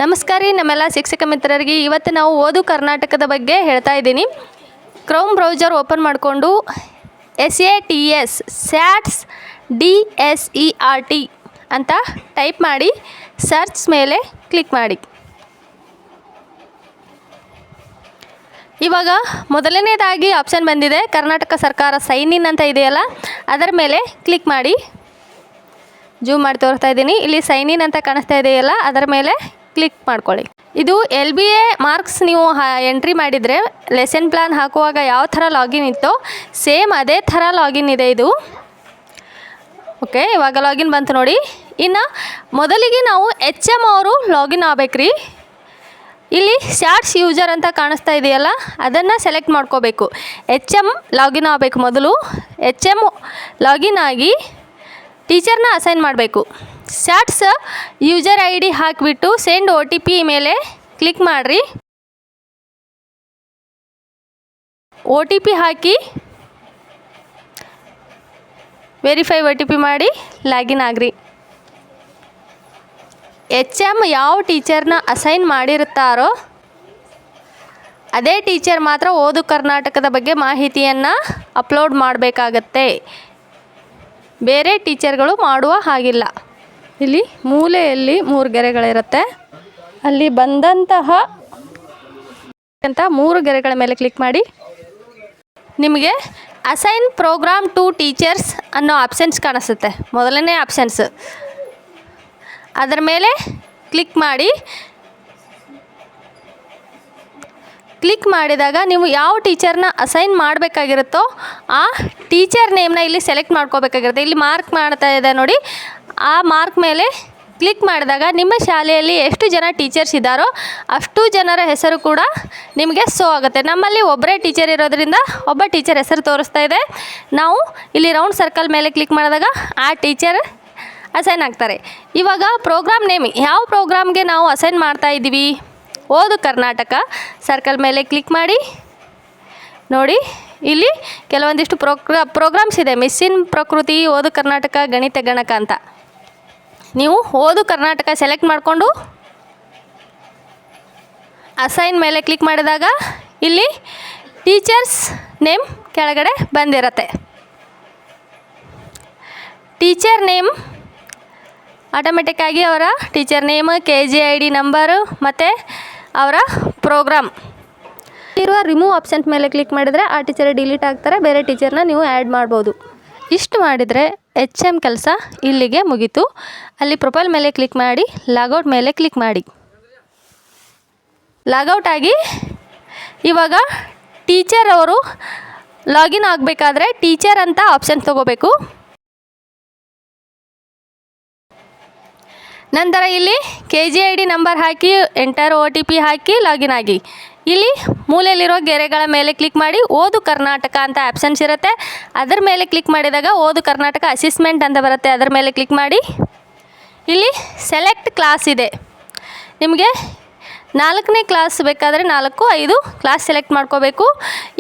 ನಮಸ್ಕಾರ ರೀ ನಮ್ಮೆಲ್ಲ ಶಿಕ್ಷಕ ಮಿತ್ರರಿಗೆ. ಇವತ್ತು ನಾವು ಓದು ಕರ್ನಾಟಕದ ಬಗ್ಗೆ ಹೇಳ್ತಾ ಇದ್ದೀನಿ. ಕ್ರೋಮ್ ಬ್ರೌಸರ್ ಓಪನ್ ಮಾಡಿಕೊಂಡು SATS ಸ್ಯಾಟ್ಸ್ DSERT ಅಂತ ಟೈಪ್ ಮಾಡಿ ಸರ್ಚ್ ಮೇಲೆ ಕ್ಲಿಕ್ ಮಾಡಿ. ಇವಾಗ ಮೊದಲನೇದಾಗಿ ಆಪ್ಷನ್ ಬಂದಿದೆ, ಕರ್ನಾಟಕ ಸರ್ಕಾರ ಸೈನ್ ಇನ್ ಅಂತ ಇದೆಯಲ್ಲ, ಅದರ ಮೇಲೆ ಕ್ಲಿಕ್ ಮಾಡಿ. ಜೂಮ್ ಮಾಡಿ ತೋರಿಸ್ತಾ ಇದ್ದೀನಿ. ಇಲ್ಲಿ ಸೈನ್ ಇನ್ ಅಂತ ಕಾಣಿಸ್ತಾ ಇದೆಯಲ್ಲ, ಅದರ ಮೇಲೆ ಕ್ಲಿಕ್ ಮಾಡ್ಕೊಳ್ಳಿ. ಇದು LBA ಮಾರ್ಕ್ಸ್ ನೀವು ಎಂಟ್ರಿ ಮಾಡಿದರೆ ಲೆಸನ್ ಪ್ಲ್ಯಾನ್ ಹಾಕುವಾಗ ಯಾವ ಥರ ಲಾಗಿನ್ ಇತ್ತೋ ಸೇಮ್ ಅದೇ ಥರ ಲಾಗಿನ್ ಇದೆ ಇದು. ಓಕೆ, ಇವಾಗ ಲಾಗಿನ್ ಬಂತು ನೋಡಿ. ಇನ್ನು ಮೊದಲಿಗೆ ನಾವು HM ಅವರು ಲಾಗಿನ್ ಆಗ್ಬೇಕ್ರಿ. ಇಲ್ಲಿ ಸ್ಯಾಟ್ಸ್ ಯೂಸರ್ ಅಂತ ಕಾಣಿಸ್ತಾ ಇದೆಯಲ್ಲ, ಅದನ್ನು ಸೆಲೆಕ್ಟ್ ಮಾಡ್ಕೋಬೇಕು. HM ಲಾಗಿನ್ ಆಗಬೇಕು. ಮೊದಲು HM ಲಾಗಿನ್ ಆಗಿ ಟೀಚರ್ನ ಅಸೈನ್ ಮಾಡಬೇಕು. ಸ್ಯಾಟ್ಸ್ ಯೂಸರ್ ID ಹಾಕಿಬಿಟ್ಟು ಸೆಂಡ್ OTP ಮೇಲೆ ಕ್ಲಿಕ್ ಮಾಡಿರಿ. OTP ಹಾಕಿ ವೆರಿಫೈ OTP ಮಾಡಿ ಲಾಗಿನ್ ಆಗ್ರಿ. HM ಯಾವ ಟೀಚರ್ನ ಅಸೈನ್ ಮಾಡಿರುತ್ತಾರೋ ಅದೇ ಟೀಚರ್ ಮಾತ್ರ ಓದು ಕರ್ನಾಟಕದ ಬಗ್ಗೆ ಮಾಹಿತಿಯನ್ನು ಅಪ್ಲೋಡ್ ಮಾಡಬೇಕಾಗತ್ತೆ. ಬೇರೆ ಟೀಚರ್ಗಳು ಮಾಡುವ ಹಾಗಿಲ್ಲ. ಇಲ್ಲಿ ಮೂಲೆಯಲ್ಲಿ 3 ಗೆರೆಗಳಿರುತ್ತೆ. ಅಲ್ಲಿ ಬಂದಂತಹ 3 ಗೆರೆಗಳ ಮೇಲೆ ಕ್ಲಿಕ್ ಮಾಡಿ. ನಿಮಗೆ ಅಸೈನ್ ಪ್ರೋಗ್ರಾಮ್ ಟು ಟೀಚರ್ಸ್ ಅನ್ನೋ ಆಪ್ಷನ್ಸ್ ಕಾಣಿಸುತ್ತೆ, ಮೊದಲನೇ ಆಪ್ಷನ್ಸ್. ಅದರ ಮೇಲೆ ಕ್ಲಿಕ್ ಮಾಡಿ. ಕ್ಲಿಕ್ ಮಾಡಿದಾಗ ನೀವು ಯಾವ ಟೀಚರ್ನ ಅಸೈನ್ ಮಾಡಬೇಕಾಗಿರುತ್ತೋ ಆ ಟೀಚರ್ ನೇಮ್ನ ಇಲ್ಲಿ ಸೆಲೆಕ್ಟ್ ಮಾಡ್ಕೋಬೇಕಾಗಿರುತ್ತೆ. ಇಲ್ಲಿ ಮಾರ್ಕ್ ಮಾಡ್ತಾ ಇದೆ ನೋಡಿ, ಆ ಮಾರ್ಕ್ ಮೇಲೆ ಕ್ಲಿಕ್ ಮಾಡಿದಾಗ ನಿಮ್ಮ ಶಾಲೆಯಲ್ಲಿ ಎಷ್ಟು ಜನ ಟೀಚರ್ಸ್ ಇದ್ದಾರೋ ಅಷ್ಟು ಜನರ ಹೆಸರು ಕೂಡ ನಿಮಗೆ ಶೋ ಆಗುತ್ತೆ. ನಮ್ಮಲ್ಲಿ ಒಬ್ಬರೇ ಟೀಚರ್ ಇರೋದ್ರಿಂದ ಒಬ್ಬ ಟೀಚರ್ ಹೆಸರು ತೋರಿಸ್ತಾ ಇದೆ. ನಾವು ಇಲ್ಲಿ ರೌಂಡ್ ಸರ್ಕಲ್ ಮೇಲೆ ಕ್ಲಿಕ್ ಮಾಡಿದಾಗ ಆ ಟೀಚರ್ ಅಸೈನ್ ಆಗ್ತಾರೆ. ಇವಾಗ ಪ್ರೋಗ್ರಾಮ್ ನೇಮ್, ಯಾವ ಪ್ರೋಗ್ರಾಮ್ಗೆ ನಾವು ಅಸೈನ್ ಮಾಡ್ತಾ ಇದ್ದೀವಿ, ಓದು ಕರ್ನಾಟಕ, ಸರ್ಕಲ್ ಮೇಲೆ ಕ್ಲಿಕ್ ಮಾಡಿ. ನೋಡಿ, ಇಲ್ಲಿ ಕೆಲವೊಂದಿಷ್ಟು ಪ್ರೋಗ್ರಾಮ್ಸ್ ಇದೆ. ಮಿಸ್ಸಿನ್ ಪ್ರಕೃತಿ, ಓದು ಕರ್ನಾಟಕ, ಗಣಿತ ಗಣಕ ಅಂತ. ನೀವು ಓದು ಕರ್ನಾಟಕ ಸೆಲೆಕ್ಟ್ ಮಾಡಿಕೊಂಡು ಅಸೈನ್ ಮೇಲೆ ಕ್ಲಿಕ್ ಮಾಡಿದಾಗ ಇಲ್ಲಿ ಟೀಚರ್ಸ್ ನೇಮ್ ಕೆಳಗಡೆ ಬಂದಿರತ್ತೆ. ಟೀಚರ್ ನೇಮ್ ಆಟೋಮೆಟಿಕ್ಕಾಗಿ ಅವರ ಟೀಚರ್ ನೇಮ್, KGID ನಂಬರು ಮತ್ತು ಅವರ ಪ್ರೋಗ್ರಾಮ್ ಇರುವ ರಿಮೂವ್ ಆಪ್ಷನ್ ಮೇಲೆ ಕ್ಲಿಕ್ ಮಾಡಿದರೆ ಆ ಟೀಚರ್ ಡಿಲೀಟ್ ಆಗ್ತಾರೆ. ಬೇರೆ ಟೀಚರ್ನ ನೀವು ಆ್ಯಡ್ ಮಾಡ್ಬೋದು. ಇಷ್ಟು ಮಾಡಿದರೆ HM ಕೆಲಸ ಇಲ್ಲಿಗೆ ಮುಗೀತು. ಅಲ್ಲಿ ಪ್ರೊಫೈಲ್ ಮೇಲೆ ಕ್ಲಿಕ್ ಮಾಡಿ, ಲಾಗೌಟ್ ಮೇಲೆ ಕ್ಲಿಕ್ ಮಾಡಿ. ಲಾಗೌಟ್ ಆಗಿ ಇವಾಗ ಟೀಚರ್ ಅವರು ಲಾಗಿನ್ ಆಗಬೇಕಾದ್ರೆ ಟೀಚರ್ ಅಂತ ಆಪ್ಷನ್ ತೊಗೋಬೇಕು. ನಂತರ ಇಲ್ಲಿ KGID ನಂಬರ್ ಹಾಕಿ ಎಂಟರ್ OTP ಹಾಕಿ ಲಾಗಿನ್ ಆಗಿ. ಇಲ್ಲಿ ಮೂಲೆಯಲ್ಲಿರೋ ಗೆರೆಗಳ ಮೇಲೆ ಕ್ಲಿಕ್ ಮಾಡಿ ಓದು ಕರ್ನಾಟಕ ಅಂತ ಆಪ್ಷನ್ಸ್ ಇರುತ್ತೆ. ಅದರ ಮೇಲೆ ಕ್ಲಿಕ್ ಮಾಡಿದಾಗ ಓದು ಕರ್ನಾಟಕ ಅಸೆಸ್ಮೆಂಟ್ ಅಂತ ಬರುತ್ತೆ. ಅದರ ಮೇಲೆ ಕ್ಲಿಕ್ ಮಾಡಿ. ಇಲ್ಲಿ ಸೆಲೆಕ್ಟ್ ಕ್ಲಾಸ್ ಇದೆ. ನಿಮಗೆ 4ನೇ ಕ್ಲಾಸ್ ಬೇಕಾದರೆ 4, 5 ಕ್ಲಾಸ್ ಸೆಲೆಕ್ಟ್ ಮಾಡ್ಕೋಬೇಕು.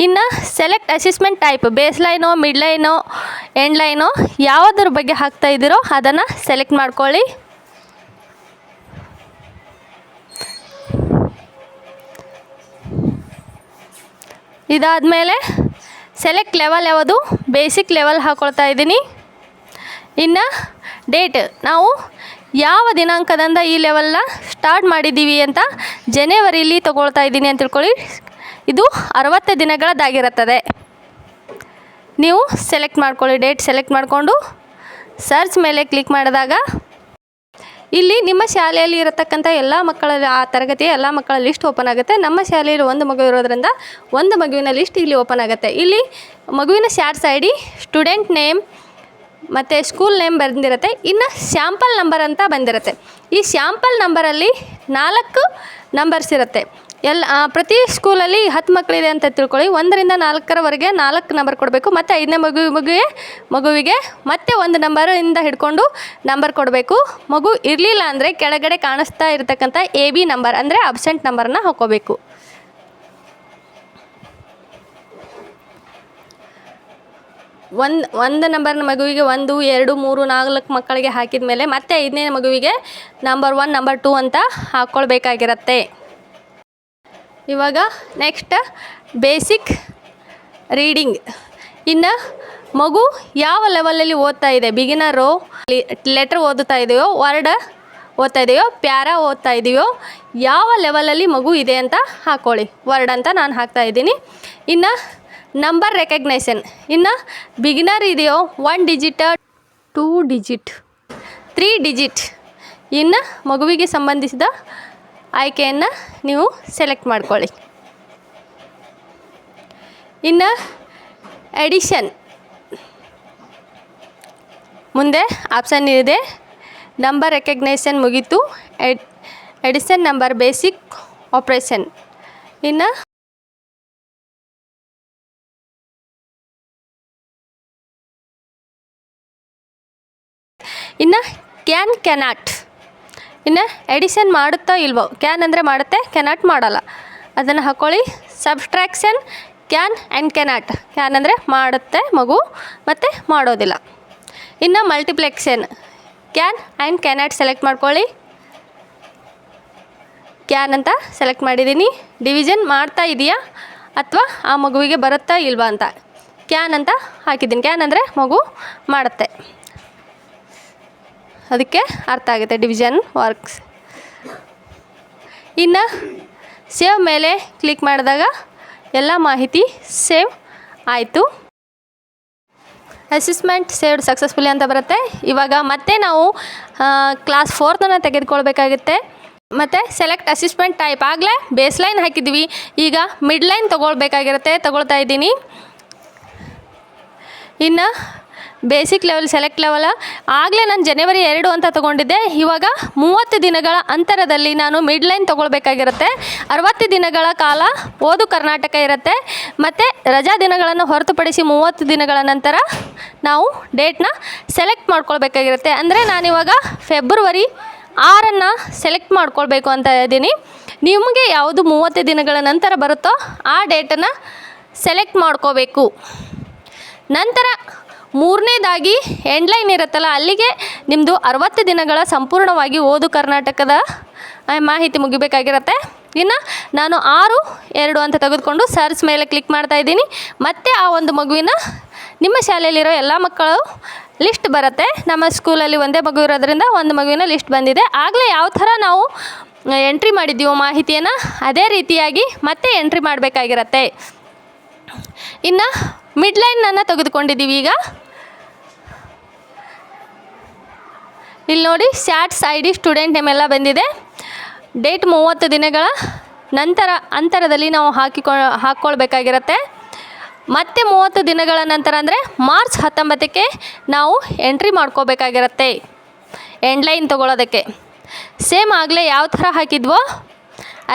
ಇನ್ನು ಸೆಲೆಕ್ಟ್ ಅಸೆಸ್ಮೆಂಟ್ ಟೈಪ್, ಬೇಸ್ ಲೈನೋ, ಮಿಡ್ ಲೈನೋ, ಎಂಡ್ ಲೈನೋ, ಯಾವುದ್ರ ಬಗ್ಗೆ ಹಾಕ್ತಾ ಇದ್ದೀರೋ ಅದನ್ನು ಸೆಲೆಕ್ಟ್ ಮಾಡ್ಕೊಳ್ಳಿ. ಇದಾದಮೇಲೆ ಸೆಲೆಕ್ಟ್ ಲೆವೆಲ್ ಯಾವುದು, ಬೇಸಿಕ್ ಲೆವೆಲ್ ಹಾಕ್ಕೊಳ್ತಾ ಇದ್ದೀನಿ. ಇನ್ನು ಡೇಟ್, ನಾವು ಯಾವ ದಿನಾಂಕದಿಂದ ಈ ಲೆವೆಲ್ನ ಸ್ಟಾರ್ಟ್ ಮಾಡಿದ್ದೀವಿ ಅಂತ ಜನವರಿಲಿ ತೊಗೊಳ್ತಾ ಇದ್ದೀನಿ ಅಂತ ತಿಳ್ಕೊಳ್ಳಿ. ಇದು 60 ದಿನಗಳದ್ದಾಗಿರುತ್ತದೆ. ನೀವು ಸೆಲೆಕ್ಟ್ ಮಾಡ್ಕೊಳ್ಳಿ. ಡೇಟ್ ಸೆಲೆಕ್ಟ್ ಮಾಡಿಕೊಂಡು ಸರ್ಚ್ ಮೇಲೆ ಕ್ಲಿಕ್ ಮಾಡಿದಾಗ ಇಲ್ಲಿ ನಿಮ್ಮ ಶಾಲೆಯಲ್ಲಿ ಇರತಕ್ಕಂಥ ಎಲ್ಲ ಮಕ್ಕಳ ಆ ತರಗತಿಯ ಎಲ್ಲ ಮಕ್ಕಳ ಲಿಸ್ಟ್ ಓಪನ್ ಆಗುತ್ತೆ. ನಮ್ಮ ಶಾಲೆಯಲ್ಲಿ ಒಂದು ಮಗು ಇರೋದ್ರಿಂದ ಒಂದು ಮಗುವಿನ ಲಿಸ್ಟ್ ಇಲ್ಲಿ ಓಪನ್ ಆಗುತ್ತೆ. ಇಲ್ಲಿ ಮಗುವಿನ ಸ್ಯಾಟ್ಸ್ ID, ಸ್ಟೂಡೆಂಟ್ ನೇಮ್ ಮತ್ತು ಸ್ಕೂಲ್ ನೇಮ್ ಬಂದಿರುತ್ತೆ. ಇನ್ನು ಸ್ಯಾಂಪಲ್ ನಂಬರ್ ಅಂತ ಬಂದಿರುತ್ತೆ. ಈ ಸ್ಯಾಂಪಲ್ ನಂಬರಲ್ಲಿ 4 ನಂಬರ್ಸ್ ಇರುತ್ತೆ. ಪ್ರತಿ ಸ್ಕೂಲಲ್ಲಿ 10 ಮಕ್ಕಳಿದೆ ಅಂತ ತಿಳ್ಕೊಳ್ಳಿ. 1ರಿಂದ 4ರವರೆಗೆ 4 ನಂಬರ್ ಕೊಡಬೇಕು. ಮತ್ತು 5ನೇ ಮಗುವಿಗೆ ಮತ್ತೆ 1 ನಂಬರಿಂದ ಹಿಡ್ಕೊಂಡು ನಂಬರ್ ಕೊಡಬೇಕು. ಮಗು ಇರಲಿಲ್ಲ ಅಂದರೆ ಕೆಳಗಡೆ ಕಾಣಿಸ್ತಾ ಇರತಕ್ಕಂಥ AB ನಂಬರ್ ಅಂದರೆ ಅಬ್ಸೆಂಟ್ ನಂಬರನ್ನ ಹಾಕ್ಕೋಬೇಕು. ಒಂದು ನಂಬರ್ನ ಮಗುವಿಗೆ 1 2 3 4 ಮಕ್ಕಳಿಗೆ ಹಾಕಿದ ಮೇಲೆ ಮತ್ತೆ 5ನೇ ಮಗುವಿಗೆ ನಂಬರ್ 1 ನಂಬರ್ 2 ಅಂತ ಹಾಕ್ಕೊಳ್ಬೇಕಾಗಿರುತ್ತೆ. ಇವಾಗ ನೆಕ್ಸ್ಟ್ ಬೇಸಿಕ್ ರೀಡಿಂಗ್. ಇನ್ನು ಮಗು ಯಾವ ಲೆವೆಲಲ್ಲಿ ಓದ್ತಾ ಇದೆ, ಬಿಗಿನರು ಲೆಟ್ರ್ ಓದುತ್ತಾ ಇದೆಯೋ, ವರ್ಡ್ ಓದ್ತಾ ಇದೆಯೋ, ಪ್ಯಾರ ಓದ್ತಾ ಇದೆಯೋ, ಯಾವ ಲೆವೆಲಲ್ಲಿ ಮಗು ಇದೆ ಅಂತ ಹಾಕ್ಕೊಳ್ಳಿ. ವರ್ಡ್ ಅಂತ ನಾನು ಹಾಕ್ತಾ ಇದ್ದೀನಿ. ಇನ್ನು ನಂಬರ್ ರೆಕಗ್ನೈಷನ್. ಇನ್ನು ಬಿಗಿನರ್ ಇದೆಯೋ 1 ಡಿಜಿಟ್ 2 ಡಿಜಿಟ್ 3 ಡಿಜಿಟ್. ಇನ್ನು ಮಗುವಿಗೆ ಸಂಬಂಧಿಸಿದ ಆಯ್ಕೆಯನ್ನು ನೀವು ಸೆಲೆಕ್ಟ್ ಮಾಡ್ಕೊಳ್ಳಿ. ಇನ್ನು ಎಡಿಷನ್ ಮುಂದೆ ಆಪ್ಷನ್ ಇದೆ. ನಂಬರ್ ರೆಕಗ್ನೈಷನ್ ಮುಗೀತು. Addition number basic operation. ಇನ್ನು ಕ್ಯಾನಾಟ್. ಇನ್ನು ಎಡಿಷನ್ ಮಾಡುತ್ತಾ ಇಲ್ವೋ, ಕ್ಯಾನ್ ಅಂದರೆ ಮಾಡುತ್ತೆ, ಕ್ಯಾನಾಟ್ ಮಾಡಲ್ಲ, ಅದನ್ನು ಹಾಕ್ಕೊಳ್ಳಿ. Subtraction can and cannot. Can ಅಂದರೆ ಮಾಡುತ್ತೆ ಮಗು ಮತ್ತು ಮಾಡೋದಿಲ್ಲ. ಇನ್ನು multiplication can and cannot select ಮಾಡ್ಕೊಳ್ಳಿ. ಕ್ಯಾನ್ ಅಂತ ಸೆಲೆಕ್ಟ್ ಮಾಡಿದ್ದೀನಿ. ಡಿವಿಷನ್ ಮಾಡ್ತಾ ಇದೆಯಾ ಅಥವಾ ಆ ಮಗುವಿಗೆ ಬರುತ್ತಾ ಇಲ್ವಾ ಅಂತ ಕ್ಯಾನ್ ಅಂತ ಹಾಕಿದ್ದೀನಿ. ಕ್ಯಾನ್ ಅಂದರೆ ಮಗು ಮಾಡುತ್ತೆ, ಅದಕ್ಕೆ ಅರ್ಥ ಆಗುತ್ತೆ ಡಿವಿಷನ್ ವರ್ಕ್ಸ್. ಇನ್ನು ಸೇವ್ ಮೇಲೆ ಕ್ಲಿಕ್ ಮಾಡಿದಾಗ ಎಲ್ಲ ಮಾಹಿತಿ ಸೇವ್ ಆಯಿತು. ಅಸೆಸ್ಮೆಂಟ್ ಸೇವ್ಡ್ ಸಕ್ಸಸ್ಫುಲಿ ಅಂತ ಬರುತ್ತೆ. ಇವಾಗ ಮತ್ತೆ ನಾವು ಕ್ಲಾಸ್ 4ನ ತೆಗೆದುಕೊಳ್ಬೇಕಾಗುತ್ತೆ. ಮತ್ತು ಸೆಲೆಕ್ಟ್ ಅಸೆಸ್ಮೆಂಟ್ ಟೈಪ್. ಆಗಲೇ ಬೇಸ್ಲೈನ್ ಹಾಕಿದ್ವಿ, ಈಗ ಮಿಡ್ಲೈನ್ ತಗೊಳ್ತಾ ಇದ್ದೀನಿ. ಇನ್ನು ಬೇಸಿಕ್ ಲೆವೆಲ್ ಸೆಲೆಕ್ಟ್ ಲೆವೆಲ್ ಆಗಲೇ ನಾನು ಜನವರಿ 2 ಅಂತ ತೊಗೊಂಡಿದ್ದೆ. ಇವಾಗ 30 ದಿನಗಳ ಅಂತರದಲ್ಲಿ ನಾನು ಮಿಡ್ಲೈನ್ ತೊಗೊಳ್ಬೇಕಾಗಿರುತ್ತೆ. 60 ದಿನಗಳ ಕಾಲ ಓದು ಕರ್ನಾಟಕ ಇರುತ್ತೆ. ಮತ್ತು ರಜಾ ದಿನಗಳನ್ನು ಹೊರತುಪಡಿಸಿ 30 ದಿನಗಳ ನಂತರ ನಾವು ಡೇಟ್ನ ಸೆಲೆಕ್ಟ್ ಮಾಡ್ಕೊಳ್ಬೇಕಾಗಿರುತ್ತೆ. ಅಂದರೆ ನಾನಿವಾಗ ಫೆಬ್ರವರಿ 6 ಸೆಲೆಕ್ಟ್ ಮಾಡ್ಕೊಳ್ಬೇಕು ಅಂತ ಇದ್ದೀನಿ. ನಿಮಗೆ ಯಾವುದು 30 ದಿನಗಳ ನಂತರ ಬರುತ್ತೋ ಆ ಡೇಟನ್ನು ಸೆಲೆಕ್ಟ್ ಮಾಡ್ಕೋಬೇಕು. ನಂತರ 3ನೇದಾಗಿ ಎಂಡ್ಲೈನ್ ಇರುತ್ತಲ್ಲ, ಅಲ್ಲಿಗೆ ನಿಮ್ಮದು 60 ದಿನಗಳ ಸಂಪೂರ್ಣವಾಗಿ ಓದು ಕರ್ನಾಟಕದ ಮಾಹಿತಿ ಮುಗಿಬೇಕಾಗಿರುತ್ತೆ. ಇನ್ನು ನಾನು 6/2 ಅಂತ ತೆಗೆದುಕೊಂಡು ಸರ್ಚ್ ಮೇಲೆ ಕ್ಲಿಕ್ ಮಾಡ್ತಾ ಇದ್ದೀನಿ. ಮತ್ತು ಆ ಒಂದು ಮಗುವಿನ ನಿಮ್ಮ ಶಾಲೆಯಲ್ಲಿರೋ ಎಲ್ಲ ಮಕ್ಕಳು ಲಿಸ್ಟ್ ಬರುತ್ತೆ. ನಮ್ಮ ಸ್ಕೂಲಲ್ಲಿ ಒಂದೇ ಮಗು ಇರೋದ್ರಿಂದ ಒಂದು ಮಗುವಿನ ಲಿಸ್ಟ್ ಬಂದಿದೆ. ಆಗಲೇ ಯಾವ ಥರ ನಾವು ಎಂಟ್ರಿ ಮಾಡಿದ್ದೀವೋ ಮಾಹಿತಿಯನ್ನು ಅದೇ ರೀತಿಯಾಗಿ ಮತ್ತೆ ಎಂಟ್ರಿ ಮಾಡಬೇಕಾಗಿರುತ್ತೆ. ಇನ್ನು ಮಿಡ್ಲೈನನ್ನು ತೆಗೆದುಕೊಂಡಿದ್ದೀವಿ. ಈಗ ಇಲ್ಲಿ ನೋಡಿ, ಸ್ಯಾಟ್ಸ್ ID ಸ್ಟೂಡೆಂಟ್ ನೇಮ್ ಎಲ್ಲ ಬಂದಿದೆ. ಡೇಟ್ 30 ದಿನಗಳ ನಂತರ ಅಂತರದಲ್ಲಿ ನಾವು ಹಾಕ್ಕೊಳ್ಬೇಕಾಗಿರುತ್ತೆ. ಮತ್ತೆ 30 ದಿನಗಳ ನಂತರ ಅಂದರೆ ಮಾರ್ಚ್ 19ಕ್ಕೆ ನಾವು ಎಂಟ್ರಿ ಮಾಡ್ಕೋಬೇಕಾಗಿರುತ್ತೆ ಎಂಡ್ಲೈನ್ ತೊಗೊಳೋದಕ್ಕೆ. ಸೇಮ್ ಆಗಲೇ ಯಾವ ಥರ ಹಾಕಿದ್ವೋ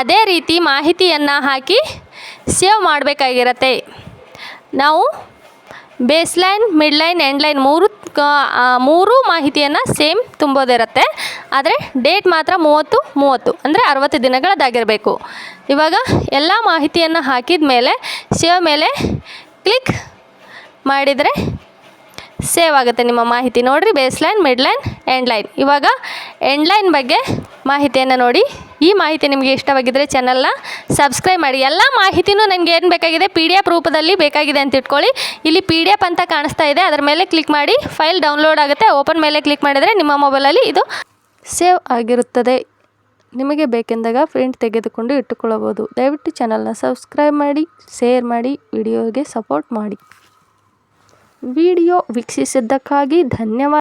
ಅದೇ ರೀತಿ ಮಾಹಿತಿಯನ್ನು ಹಾಕಿ ಸೇವ್ ಮಾಡಬೇಕಾಗಿರುತ್ತೆ. ನಾವು ಬೇಸ್ಲೈನ್, ಮಿಡ್ಲೈನ್, ಎಂಡ್ಲೈನ್ ಮೂರು ಮಾಹಿತಿಯನ್ನು ಸೇಮ್ ತುಂಬೋದಿರುತ್ತೆ. ಆದರೆ ಡೇಟ್ ಮಾತ್ರ 30 ಅಂದರೆ 60 ದಿನಗಳದ್ದಾಗಿರಬೇಕು. ಇವಾಗ ಎಲ್ಲ ಮಾಹಿತಿಯನ್ನು ಹಾಕಿದ ಮೇಲೆ ಸೇವ್ ಮೇಲೆ ಕ್ಲಿಕ್ ಮಾಡಿದರೆ ಸೇವ್ ಆಗುತ್ತೆ ನಿಮ್ಮ ಮಾಹಿತಿ. ನೋಡಿರಿ, ಬೇಸ್ಲೈನ್, ಮಿಡ್ಲೈನ್, ಎಂಡ್ಲೈನ್. ಇವಾಗ ಎಂಡ್ಲೈನ್ ಬಗ್ಗೆ ಮಾಹಿತಿಯನ್ನು ನೋಡಿ. ಈ ಮಾಹಿತಿ ನಿಮಗೆ ಇಷ್ಟವಾಗಿದ್ದರೆ ಚಾನಲ್ನ ಸಬ್ಸ್ಕ್ರೈಬ್ ಮಾಡಿ. ಎಲ್ಲ ಮಾಹಿತಿನೂ ನನಗೆ ಏನು ಬೇಕಾಗಿದೆ, PDF ರೂಪದಲ್ಲಿ ಬೇಕಾಗಿದೆ ಅಂತ ಇಟ್ಕೊಳ್ಳಿ. ಇಲ್ಲಿ PDF ಅಂತ ಕಾಣಿಸ್ತಾ ಇದೆ, ಅದರ ಮೇಲೆ ಕ್ಲಿಕ್ ಮಾಡಿ ಫೈಲ್ ಡೌನ್ಲೋಡ್ ಆಗುತ್ತೆ. ಓಪನ್ ಮೇಲೆ ಕ್ಲಿಕ್ ಮಾಡಿದರೆ ನಿಮ್ಮ ಮೊಬೈಲಲ್ಲಿ ಇದು ಸೇವ್ ಆಗಿರುತ್ತದೆ. ನಿಮಗೆ ಬೇಕೆಂದಾಗ ಪ್ರಿಂಟ್ ತೆಗೆದುಕೊಂಡು ಇಟ್ಟುಕೊಳ್ಳಬಹುದು. ದಯವಿಟ್ಟು ಚಾನಲ್ನ ಸಬ್ಸ್ಕ್ರೈಬ್ ಮಾಡಿ, ಶೇರ್ ಮಾಡಿ, ವಿಡಿಯೋಗೆ ಸಪೋರ್ಟ್ ಮಾಡಿ. ವಿಡಿಯೋ ವೀಕ್ಷಿಸಿದ್ದಕ್ಕಾಗಿ ಧನ್ಯವಾದ.